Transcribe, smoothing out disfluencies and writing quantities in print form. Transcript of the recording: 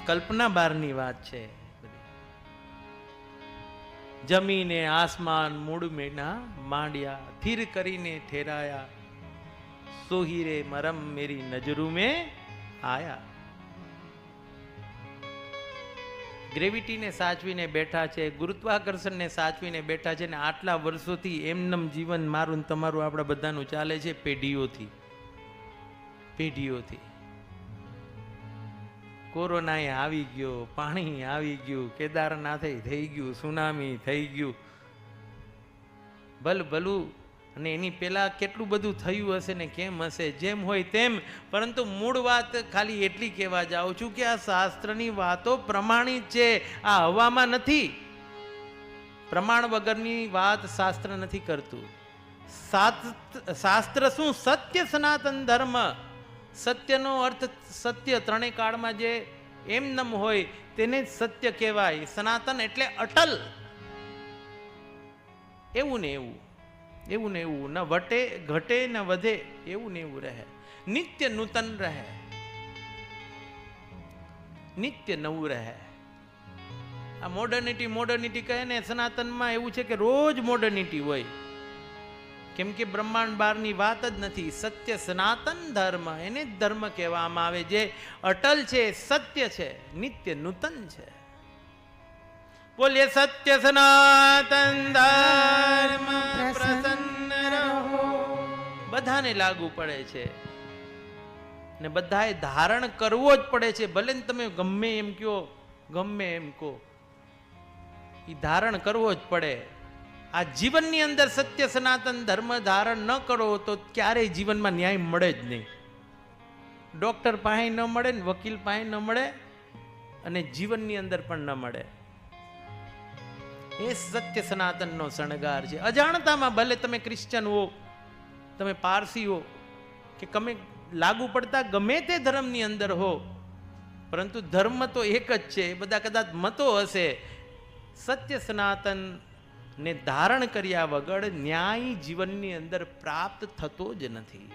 કલ્પના બહારની વાત છે. જમીને આસમાન મૂળ મેના માંડ્યા, થીર કરીને ઠેરાયા, સોહીરે મરમ મેરી નજરૂ મેં આયા. ગ્રેવિટીને સાચવીને બેઠા છે, ગુરુત્વાકર્ષણને સાચવીને બેઠા છે, ને આટલા વર્ષોથી એમનમ જીવન મારું ને તમારું આપણા બધાનું ચાલે છે પેઢીઓથી. કોરોનાએ આવી ગયો, પાણી આવી ગયું, કેદારનાથે થઈ ગયું, સુનામી થઈ ગયું, ભલું. અને એની પેલા કેટલું બધું થયું હશે ને કેમ હશે, જેમ હોય તેમ. પરંતુ મૂળ વાત ખાલી એટલી કહેવા જાઉં છું કે આ શાસ્ત્રની વાતો પ્રમાણિત છે, આ હવામાં નથી. પ્રમાણ વગરની વાત શાસ્ત્ર નથી કરતું. શાસ્ત્ર શું? સત્ય સનાતન ધર્મ. સત્યનો અર્થ સત્ય, ત્રણેય કાળમાં જે એમનેમ હોય તેને જ સત્ય કહેવાય. સનાતન એટલે અટલ. એવું ને એવું, ન વટે ઘટે ન વધે, એવું ને એવું રહે, નિત્ય નૂતન રહે, નિત્ય નવું રહે. આ મોડર્નિટી કહે ને, સનાતનમાં એવું છે કે રોજ મોડર્નિટી હોય. કેમ કે બ્રહ્માંડ બહારની વાત જ નથી. સત્ય સનાતન ધર્મ, એને જ ધર્મ કહેવામાં આવે, જે અટલ છે, સત્ય છે, નિત્ય નૂતન છે. બોલીએ સત્ય સનાતન ધર્મ પ્રસન્ન રહો. બધાને લાગુ પડે છે ને બધાએ ધારણ કરવો જ પડે છે. ભલે ને તમે ગમે એમ કહો, એ ધારણ કરવો જ પડે. આ જીવનની અંદર સત્ય સનાતન ધર્મ ધારણ ન કરો તો ક્યારેય જીવનમાં ન્યાય મળે જ નહીં. ડોક્ટર પાસે ન મળે ને વકીલ પાસે ન મળે, અને જીવનની અંદર પણ ન મળે. એ સત્ય સનાતનનો શણગાર છે. અજાણતામાં ભલે તમે ક્રિશ્ચન હો, તમે પારસી હો, કે તમે લાગુ પડતા ગમે તે ધર્મની અંદર હો, પરંતુ ધર્મ તો એક જ છે. એ બધા કદાચ મતો હશે. સત્ય સનાતન ને ધારણ કર્યા વગર ન્યાય જીવનની અંદર પ્રાપ્ત થતો જ નથી.